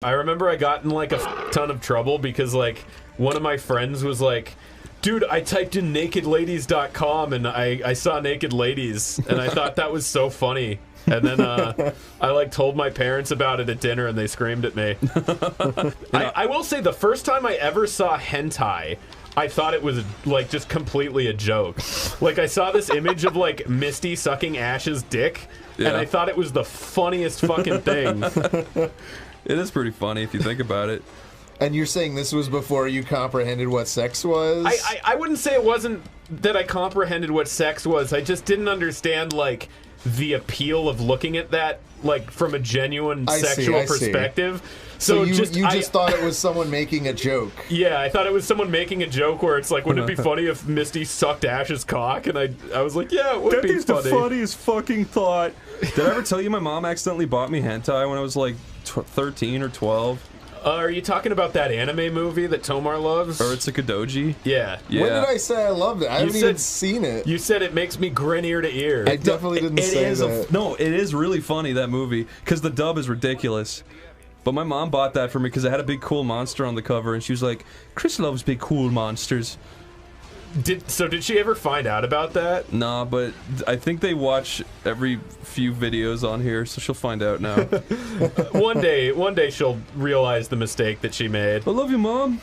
I remember I got in like a ton of trouble because like one of my friends was like, dude, I typed in nakedladies.com and I saw naked ladies and I thought that was so funny. And then I like told my parents about it at dinner and they screamed at me. I will say the first time I ever saw hentai, I thought it was like just completely a joke. Like I saw this image of like Misty sucking Ash's dick and I thought it was the funniest fucking thing. It is pretty funny if you think about it. And you're saying this was before you comprehended what sex was? I wouldn't say it wasn't that I comprehended what sex was. I just didn't understand, like, the appeal of looking at that, like, from a genuine sexual perspective. So you just thought it was someone making a joke. Yeah, I thought it was someone making a joke where it's like, wouldn't it be funny if Misty sucked Ash's cock? And I was like, yeah, it would be funny. That is the funniest fucking thought. Did I ever tell you my mom accidentally bought me hentai when I was like 13 or 12? Are you talking about that anime movie that Tomar loves? Or it's a Kadoji? Yeah. When did I say I loved it? I haven't even seen it. You said it makes me grin ear to ear. I definitely didn't say that. No, it is really funny, that movie, because the dub is ridiculous. But my mom bought that for me because it had a big cool monster on the cover, and she was like, Chris loves big cool monsters. Did she ever find out about that? Nah, but I think they watch every few videos on here, so she'll find out now. One day she'll realize the mistake that she made. I love you, Mom.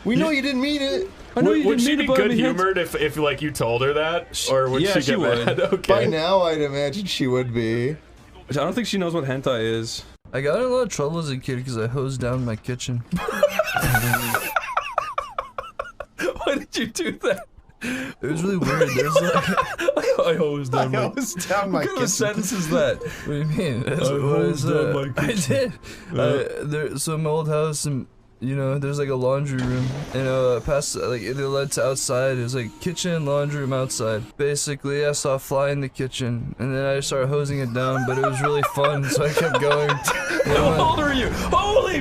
We know you didn't mean it. I know Would she be good humored if like you told her that, or would she get mad? Okay. By now, I'd imagine she would be. I don't think she knows what hentai is. I got in a lot of trouble as a kid because I hosed down my kitchen. Why did you do that? It was really weird. There's like I hosed down my kitchen. What kind of sentence is that? What do you mean? That's I did. So in my old house, and you know, there's like a laundry room, and past like it led to outside. There's like kitchen, laundry room outside. Basically, I saw a fly in the kitchen, and then I started hosing it down. But it was really fun, so I kept going. How old are you? Holy!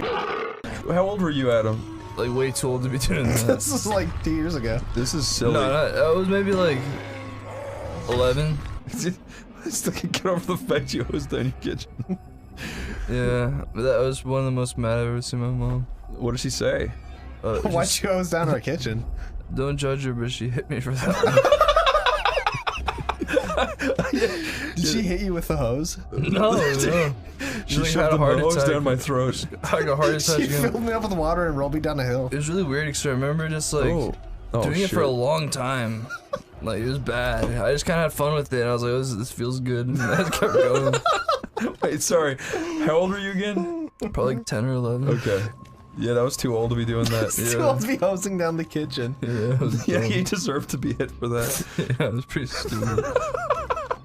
How old were you, Adam? Like way too old to be doing that. This was like 2 years ago. This is silly. No, I was maybe like 11. I still can't get over the fact you hosed down your kitchen. Yeah, but that was one of the most mad I've ever seen my mom. What did she say? Why'd you hose down our kitchen? Don't judge her, but she hit me for that. Did she hit you with the hose? No. She shoved the hose down my throat. I got a heart attack. She filled me up with water and rolled me down a hill. It was really weird because I remember just like doing it for a long time. Like, it was bad. I just kind of had fun with it, and I was like, oh, this feels good, and I just kept going. Wait, sorry. How old were you again? Probably like 10 or 11. Okay. Yeah, that was too old to be doing that. Too old to be hosing down the kitchen. Yeah, you deserve to be hit for that. Yeah, it was pretty stupid.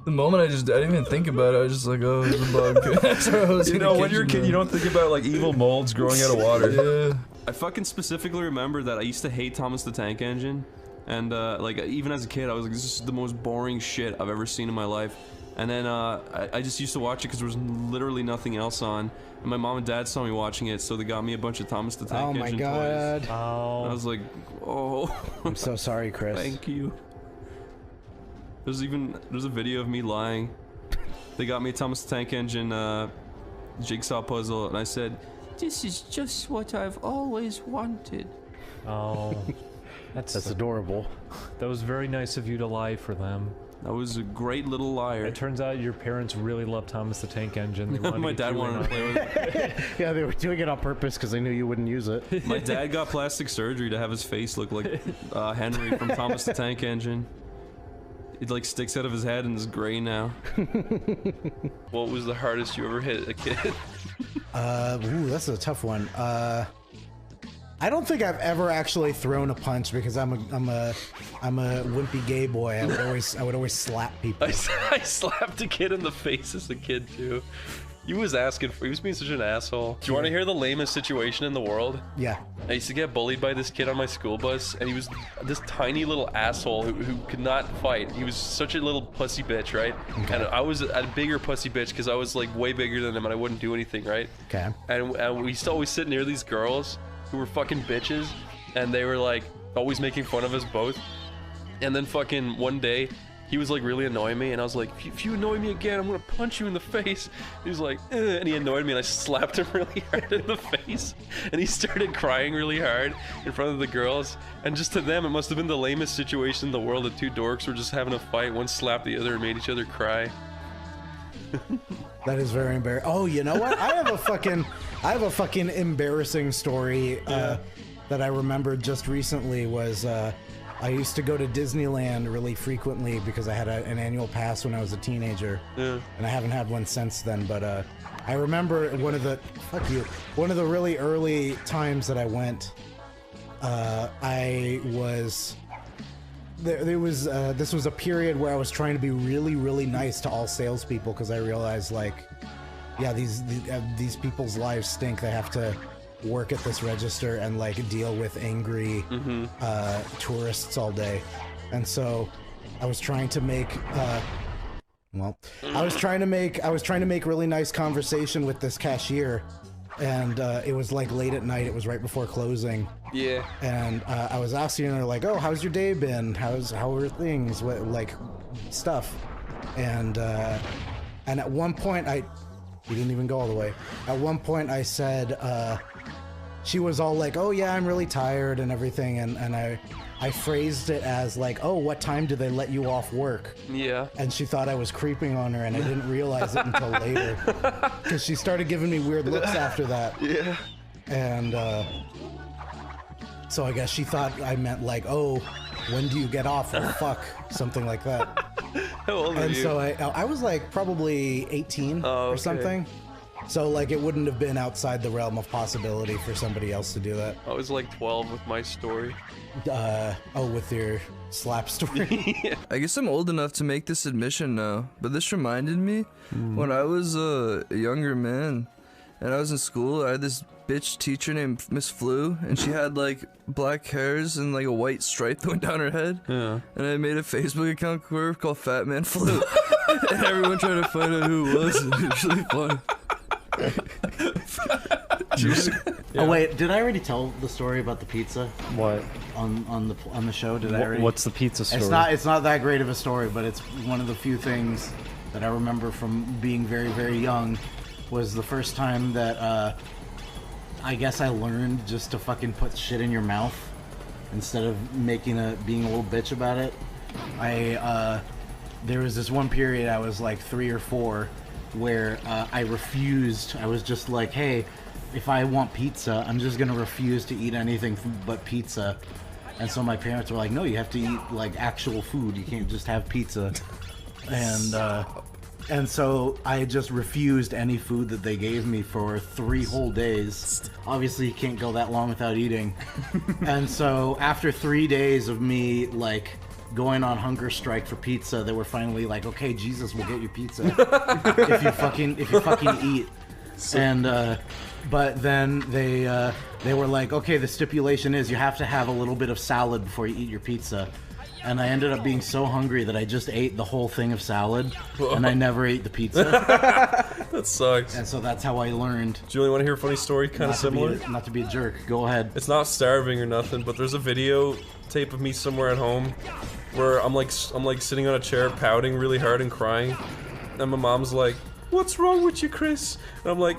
The moment I didn't even think about it, I was just like, oh, there's a bug. You know, when you're a kid, you don't think about like evil molds growing out of water. Yeah. I fucking specifically remember that I used to hate Thomas the Tank Engine. And like, even as a kid, I was like, this is the most boring shit I've ever seen in my life. And then I just used to watch it because there was literally nothing else on. And my mom and dad saw me watching it, so they got me a bunch of Thomas the Tank Engine toys. Oh my god. Oh. I was like, oh. I'm so sorry, Chris. Thank you. There's a video of me lying. They got me a Thomas the Tank Engine jigsaw puzzle, and I said, this is just what I've always wanted. Oh. That's adorable. That was very nice of you to lie for them. I was a great little liar. It turns out your parents really loved Thomas the Tank Engine. They My dad wanted to play with it. Yeah, they were doing it on purpose because they knew you wouldn't use it. My dad got plastic surgery to have his face look like Henry from Thomas the Tank Engine. It like sticks out of his head and is gray now. What was the hardest you ever hit a kid? Ooh, that's a tough one. I don't think I've ever actually thrown a punch because I'm a wimpy gay boy. I would always slap people. I slapped a kid in the face as a kid too. He was being such an asshole. Do you want to hear the lamest situation in the world? Yeah. I used to get bullied by this kid on my school bus, and he was this tiny little asshole who could not fight. He was such a little pussy bitch, right? Okay. And I was a bigger pussy bitch because I was like way bigger than him and I wouldn't do anything, right? Okay. And we used to always sit near these girls who were fucking bitches, and they were like always making fun of us both. And then fucking one day, he was like really annoying me, and I was like, if you annoy me again, I'm gonna punch you in the face. He was like, and he annoyed me, and I slapped him really hard in the face, and he started crying really hard in front of the girls, and just to them, it must have been the lamest situation in the world. The two dorks were just having a fight, one slapped the other and made each other cry. That is very embarrassing. Oh, you know what? I have a fucking embarrassing story that I remembered just recently. Was I used to go to Disneyland really frequently because I had an annual pass when I was a teenager, and I haven't had one since then. But I remember one of the really early times that I went. This was a period where I was trying to be really, really nice to all salespeople because I realized, like, yeah, these people's lives stink. They have to work at this register and like deal with angry tourists all day, and so I was trying to make I was trying to make really nice conversation with this cashier, and it was like late at night. It was right before closing. Yeah. And I was asking her, like, oh, how's your day been? How are things? What, like, stuff? And at one point he didn't even go all the way. At one point I said, she was all like, oh yeah, I'm really tired and everything, and I phrased it as like, oh, what time do they let you off work? Yeah. And she thought I was creeping on her, and I didn't realize it until later. Because she started giving me weird looks after that. Yeah. And so I guess she thought I meant like, oh, when do you get off? Oh, fuck. Something like that. How old are you? And so I was like probably 18 or something. So like it wouldn't have been outside the realm of possibility for somebody else to do that. I was like 12 with my story. With your slap story. Yeah. I guess I'm old enough to make this admission now, but this reminded me when I was a younger man and I was in school. I had this bitch teacher named Miss Flu, and she had like black hairs and like a white stripe that went down her head. Yeah. And I made a Facebook account called Fat Man Flu, and everyone tried to find out who it was. And it was really funny. Oh wait, did I already tell the story about the pizza? What? On the show? Did I already? What's the pizza story? It's not that great of a story, but it's one of the few things that I remember from being very, very young. Was the first time that I guess I learned just to fucking put shit in your mouth instead of being a little bitch about it. There was this one period I was like 3 or 4 where I refused. I was just like, hey, if I want pizza, I'm just gonna refuse to eat anything but pizza. And so my parents were like, no, you have to eat like actual food. You can't just have pizza. And so I just refused any food that they gave me for 3 whole days. Obviously, you can't go that long without eating. And so after 3 days of me like going on hunger strike for pizza, they were finally like, okay, Jesus, we'll get you pizza if you fucking eat. And but then they were like, okay, the stipulation is you have to have a little bit of salad before you eat your pizza. And I ended up being so hungry that I just ate the whole thing of salad, and I never ate the pizza. That sucks. And so that's how I learnred. Julian, want to hear a funny story? Kind of similar? Not to be a jerk. Go ahead. It's not starving or nothing, but there's a video tape of me somewhere at home where I'm like sitting on a chair pouting really hard and crying, and my mom's like, "What's wrong with you, Chris?" And I'm like,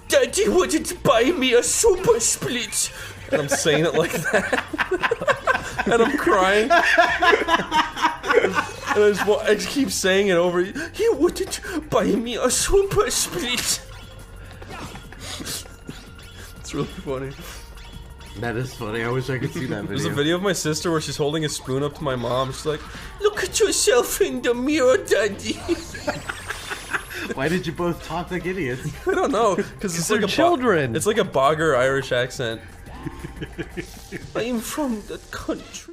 "Daddy wanted to buy me a super split." And I'm saying it like that. And I'm crying. And I just keep saying it over. He wanted to buy me a super split. It's really funny. That is funny. I wish I could see that video. There's a video of my sister where she's holding a spoon up to my mom. She's like, "Look at yourself in the mirror, Daddy." Why did you both talk like idiots? I don't know, because it's like a children. It's like a bogger Irish accent. I'm from the country.